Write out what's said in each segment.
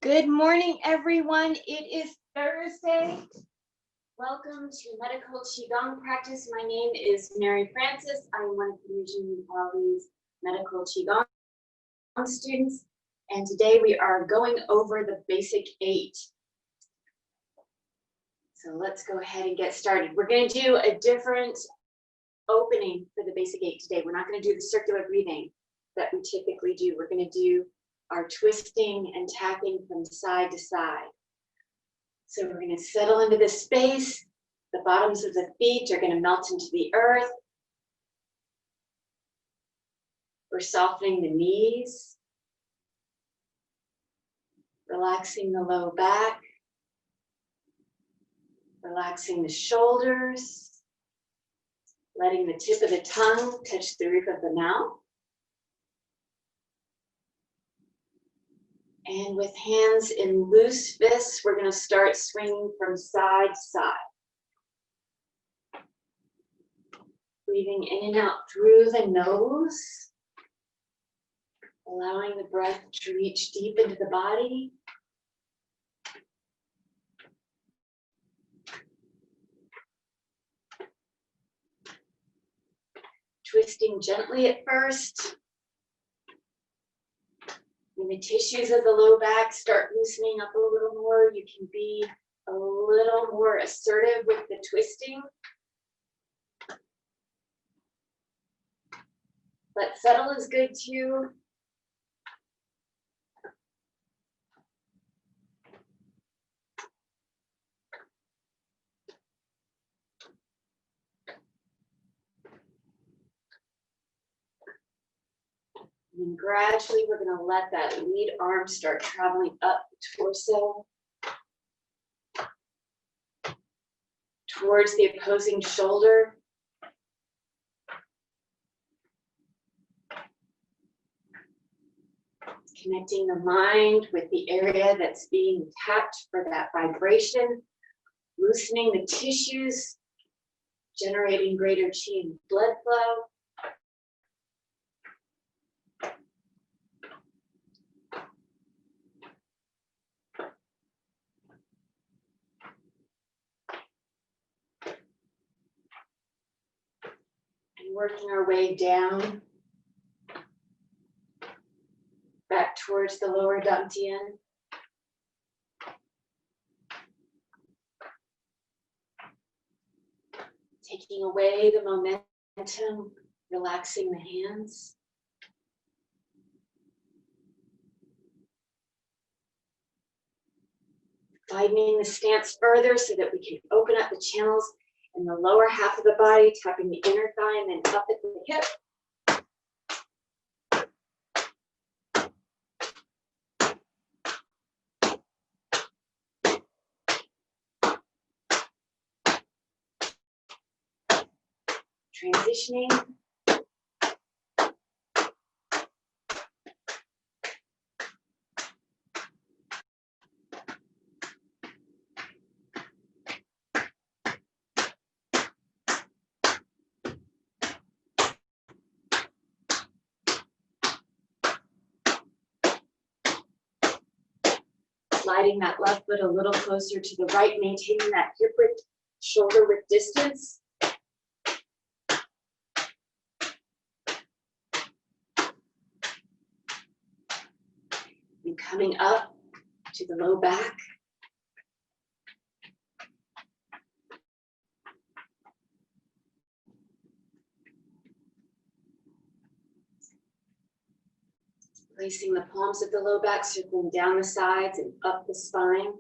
Good morning, everyone. It is Thursday. Welcome to Medical Qigong Practice. My name is Mary Francis. I'm one of the Eugene Valley's Medical Qigong students, and today we are going over the basic 8. So let's go ahead and get started. We're going to do a different opening for the basic 8 today. We're not going to do the circular breathing that we typically do. We're going to do our twisting and tapping from side to side. So we're going to settle into this space. The bottoms of the feet are going to melt into the earth. We're softening the knees, relaxing the low back, relaxing the shoulders, letting the tip of the tongue touch the roof of the mouth. And with hands in loose fists, we're going to start swinging from side to side. Breathing in and out through the nose, allowing the breath to reach deep into the body. Twisting gently at first. When the tissues of the low back start loosening up a little more, you can be a little more assertive with the twisting. But subtle is good too. And gradually, we're going to let that lead arm start traveling up the torso towards the opposing shoulder. Connecting the mind with the area that's being tapped for that vibration, loosening the tissues, generating greater qi and blood flow. And working our way down, back towards the lower dantian. Taking away the momentum, relaxing the hands. Widening the stance further so that we can open up the channels in the lower half of the body, tapping the inner thigh and then up at the hip. Transitioning. Sliding that left foot a little closer to the right, maintaining that hip width, shoulder width distance. And coming up to the low back. Placing the palms of the low back, circling down the sides and up the spine.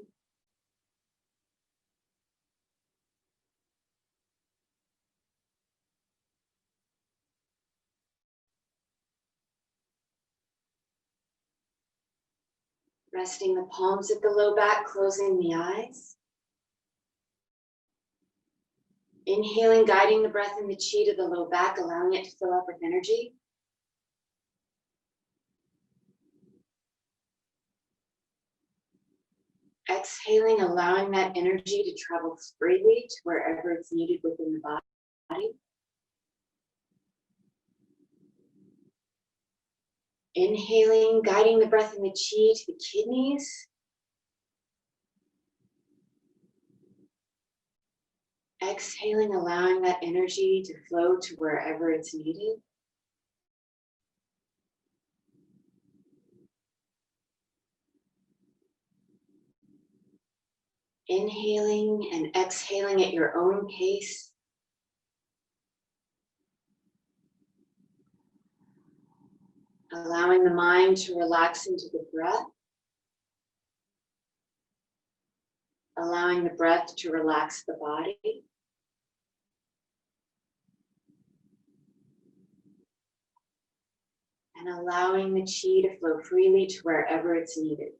Resting the palms at the low back, closing the eyes. Inhaling, guiding the breath and the chi to the low back, allowing it to fill up with energy. Exhaling, allowing that energy to travel freely to wherever it's needed within the body. Inhaling, guiding the breath and the chi to the kidneys, Exhaling, allowing that energy to flow to wherever it's needed. Inhaling and exhaling at your own pace. Allowing the mind to relax into the breath. Allowing the breath to relax the body. And allowing the chi to flow freely to wherever it's needed.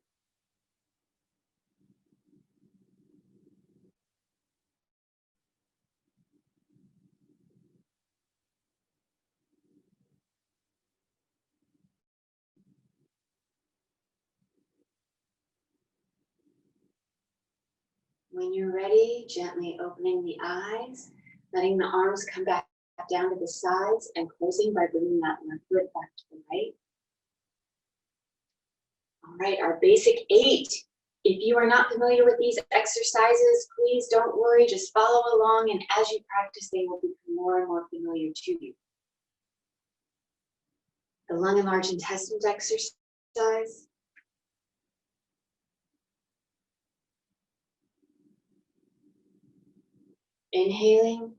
When you're ready, gently opening the eyes, letting the arms come back down to the sides and closing by bringing that left foot back to the right. All right, our basic 8. If you are not familiar with these exercises, please don't worry, just follow along, and as you practice, they will become more and more familiar to you. The lung and large intestines exercise. Inhaling.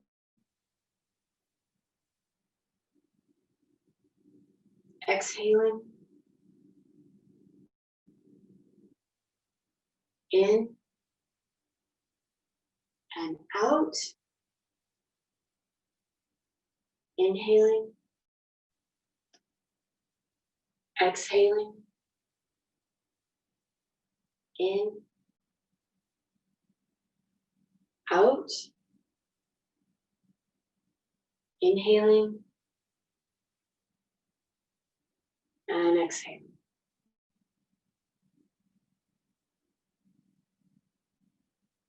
Exhaling. In and out. Inhaling. Exhaling. In. Out. Inhaling. And exhaling.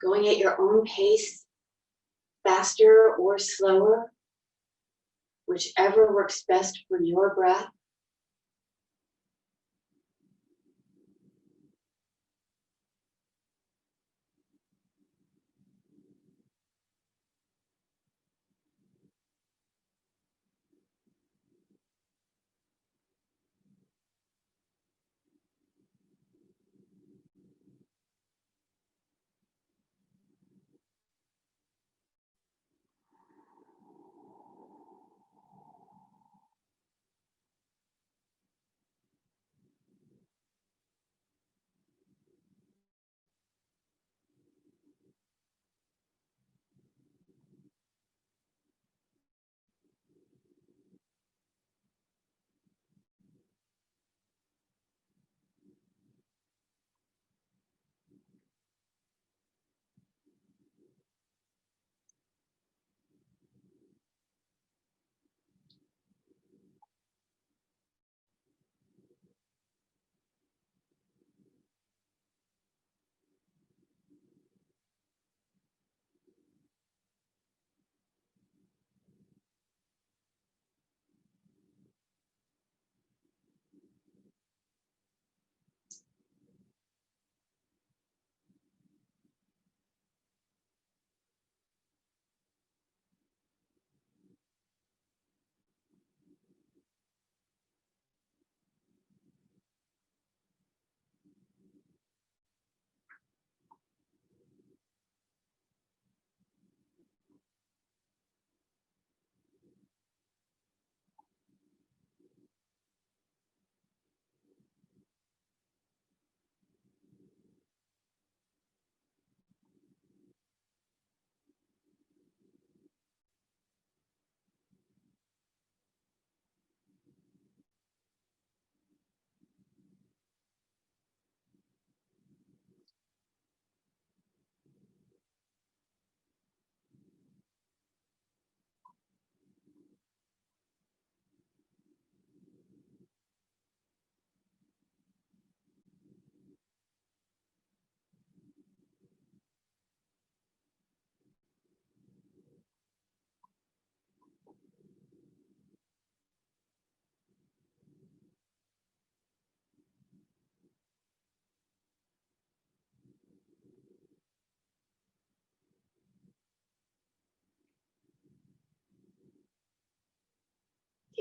Going at your own pace, faster or slower, whichever works best for your breath.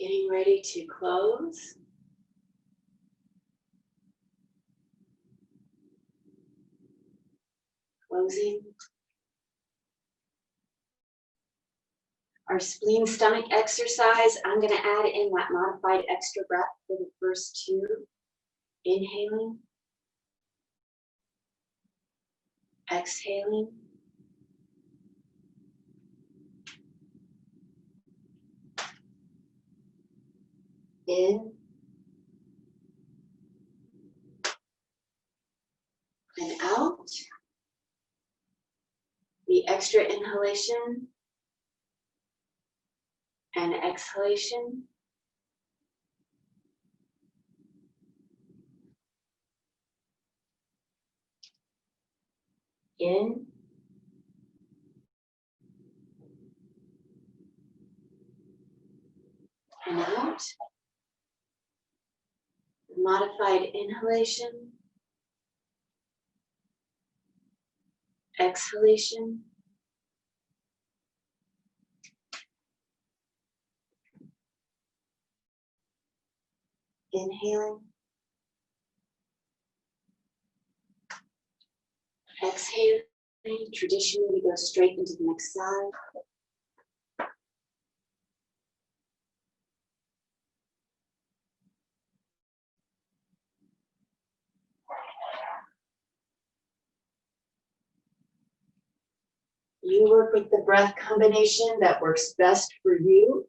Getting ready to close. Closing. Our spleen stomach exercise, I'm going to add in that modified extra breath for the first two. Inhaling. Exhaling. In. And out. The extra inhalation and exhalation. In. And out. Modified inhalation. Exhalation. Inhaling. Exhaling. Traditionally, we go straight into the next side. You work with the breath combination that works best for you.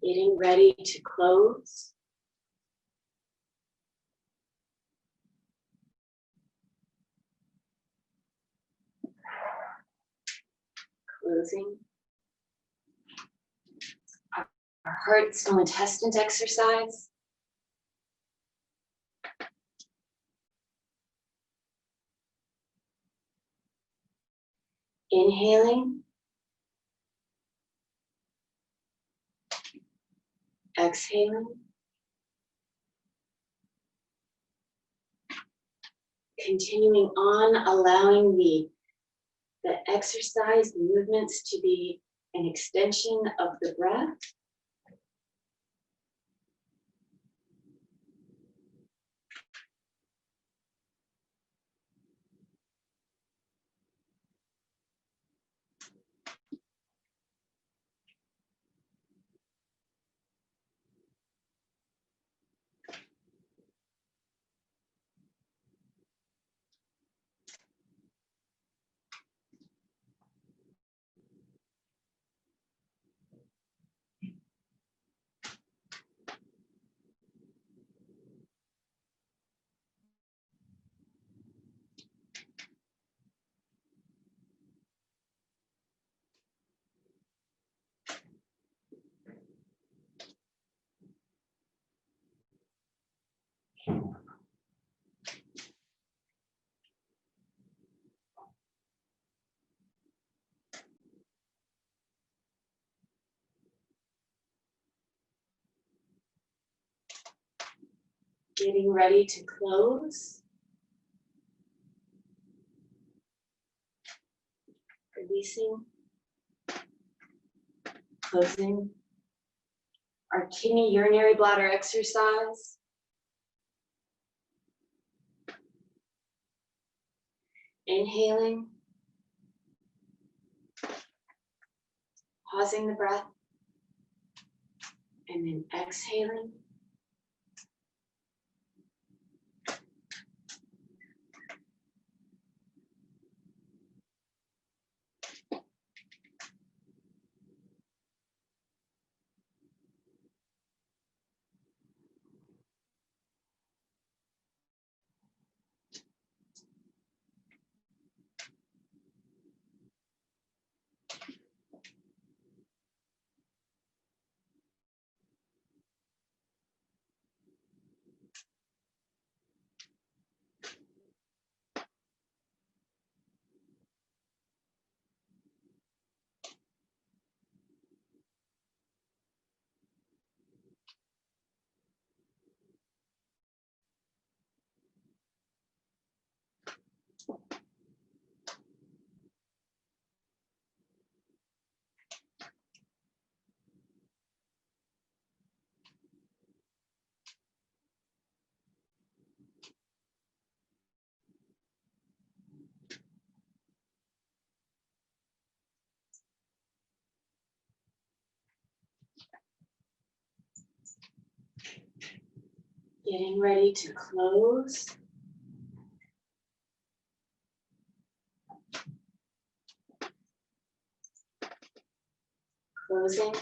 Getting ready to close. Closing. Our heart, small intestines exercise. Inhaling. Exhaling. Continuing on, allowing the exercise, the movements to be an extension of the breath. Getting ready to close. Releasing. Closing. Our kidney urinary bladder exercise. Inhaling. Pausing the breath. And then exhaling. Getting ready to close. Closing.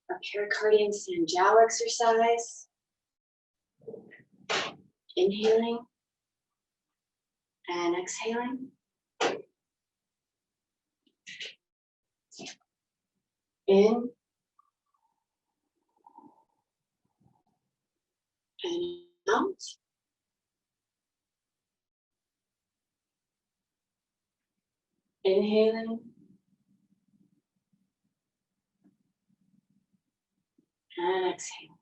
A pericardium Sanjiao exercise. Inhaling and exhaling. In and out. Inhaling and exhaling.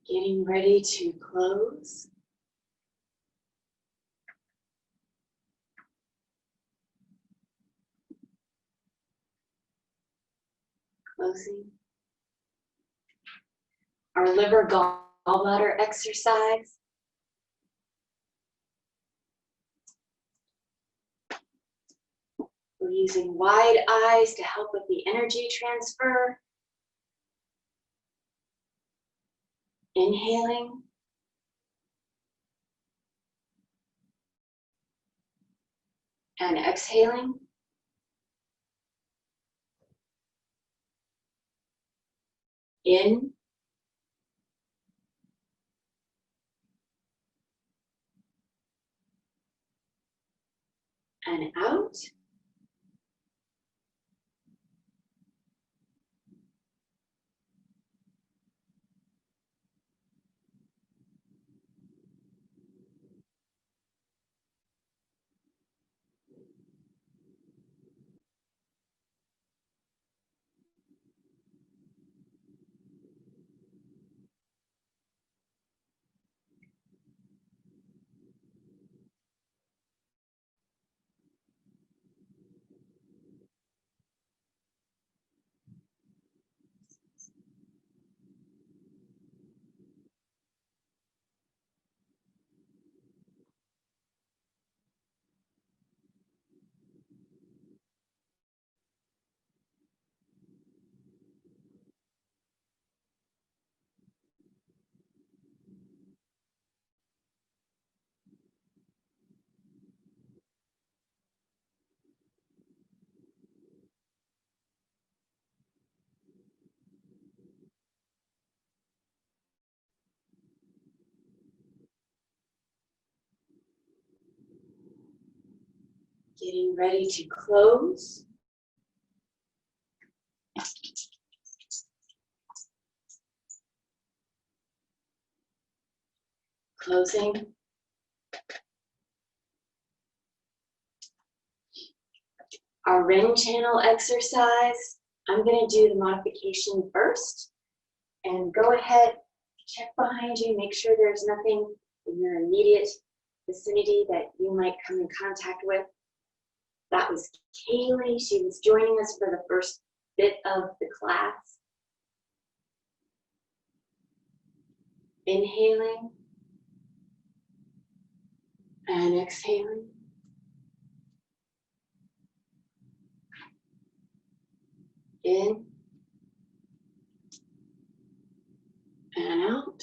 Getting ready to close. Closing. Our liver gallbladder exercise. We're using wide eyes to help with the energy transfer. Inhaling. And exhaling. In. And out. Getting ready to close. Closing. Our ring channel exercise. I'm going to do the modification first. And go ahead, check behind you, make sure there's nothing in your immediate vicinity that you might come in contact with. That was Kaylee. She was joining us for the first bit of the class. Inhaling and exhaling. In and out.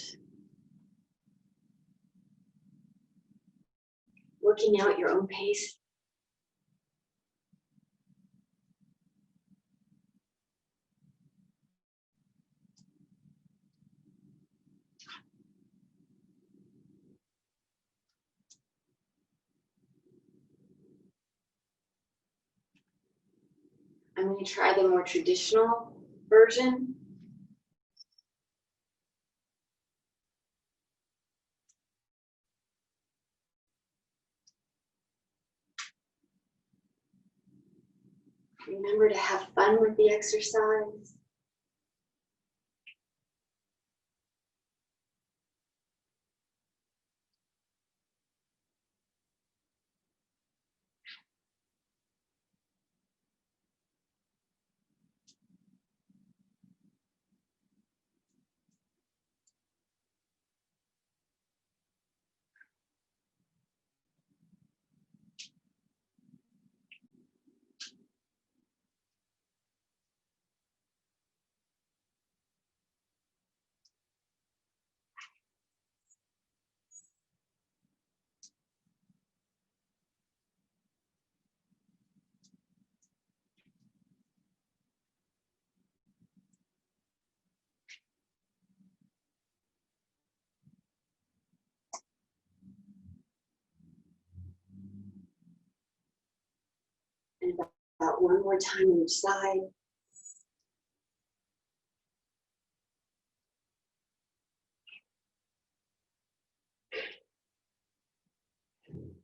Working out your own pace. I'm going to try the more traditional version. Remember to have fun with the exercise. And about one more time on each side.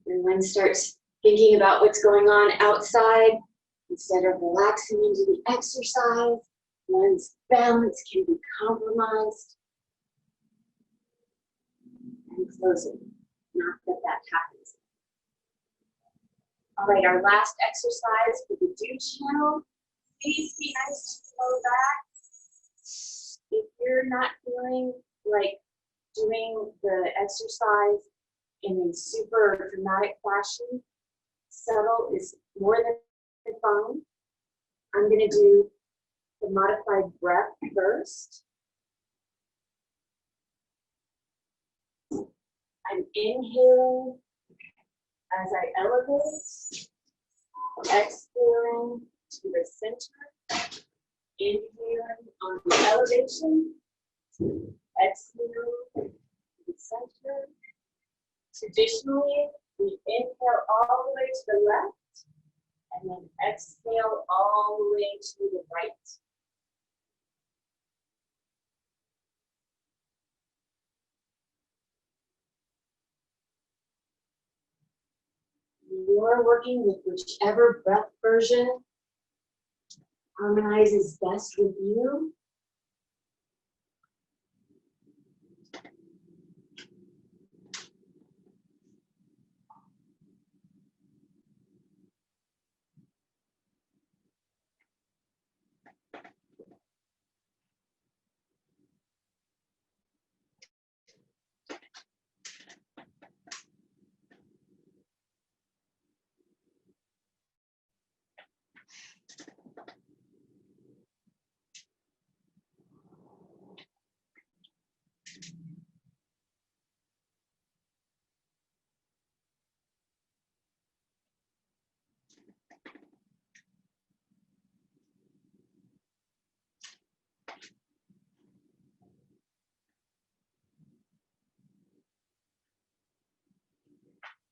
And one starts thinking about what's going on outside, instead of relaxing into the exercise, one's balance can be compromised. And closing, not that that happens. All right, our last exercise for the do channel. Please be nice to low back. If you're not feeling like doing the exercise in a super dramatic fashion, subtle is more than fine. I'm going to do the modified breath first. I'm inhaling as I elevate, exhaling to the center, inhaling on the elevation, exhale to the center. Traditionally, we inhale all the way to the left and then exhale all the way to the right. You're working with whichever breath version harmonizes best with you.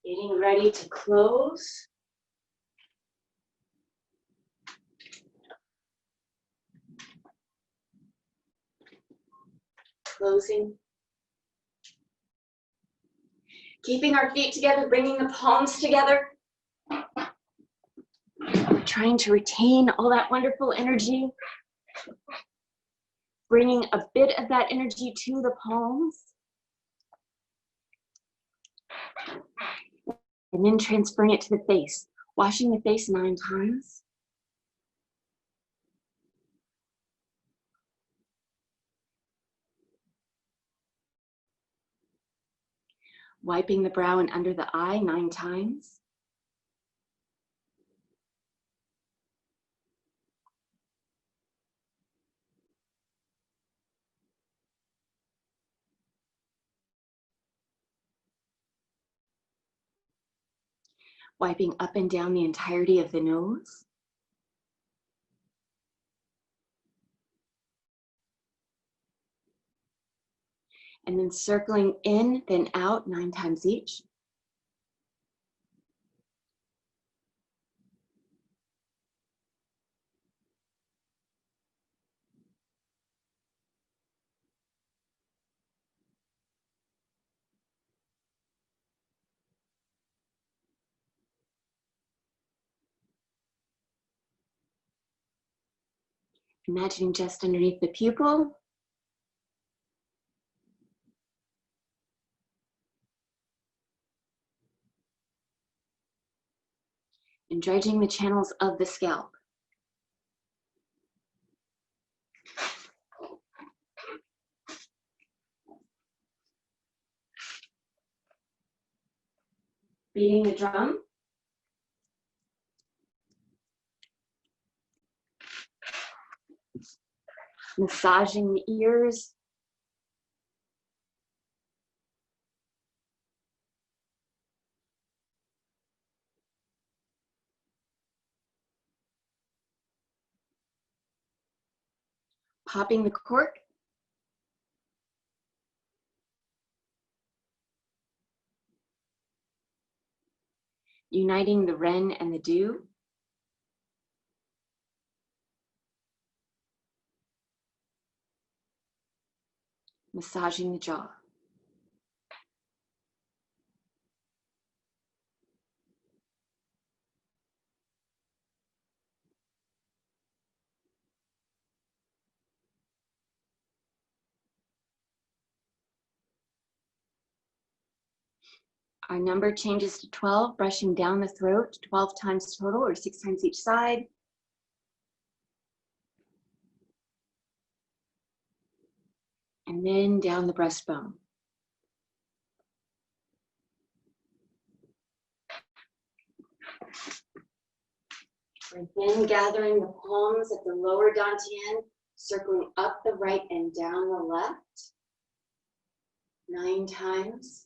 Getting ready to close. Closing. Keeping our feet together, bringing the palms together. We're trying to retain all that wonderful energy. Bringing a bit of that energy to the palms. And then transferring it to the face. Washing the face 9 times. Wiping the brow and under the eye 9 times. Wiping up and down the entirety of the nose. And then circling in, then out 9 times each. Imagining just underneath the pupil. And dredging the channels of the scalp. Beating the drum. Massaging the ears. Popping the cork. Uniting the Ren and the dew. Massaging the jaw. Our number changes to 12, brushing down the throat 12 times total, or 6 times each side. And then down the breastbone. And then gathering the palms at the lower dantian, circling up the right and down the left 9 times.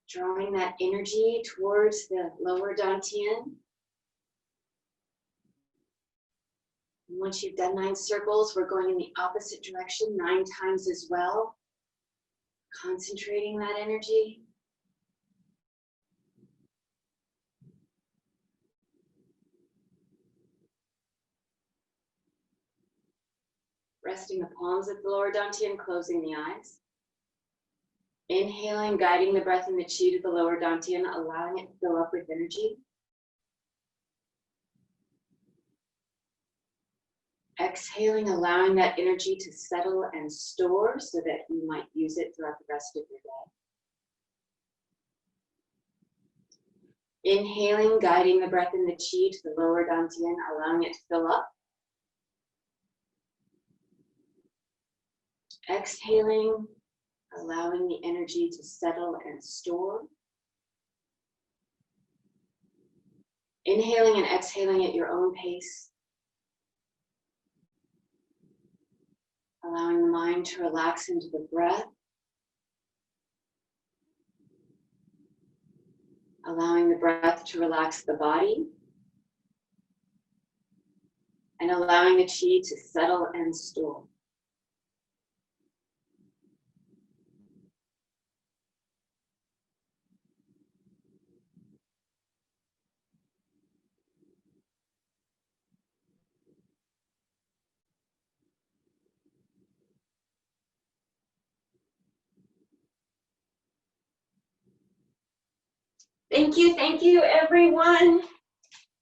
Drawing that energy towards the lower dantian. Once you've done 9 circles, we're going in the opposite direction 9 times as well. Concentrating that energy. Resting the palms at the lower dantian, closing the eyes. Inhaling, guiding the breath and the chi to the lower dantian, allowing it to fill up with energy. Exhaling, allowing that energy to settle and store so that you might use it throughout the rest of your day. Inhaling, guiding the breath and the chi to the lower dantian, allowing it to fill up. Exhaling, allowing the energy to settle and store. Inhaling and exhaling at your own pace. Allowing the mind to relax into the breath. Allowing the breath to relax the body. And allowing the chi to settle and store. Thank you, everyone.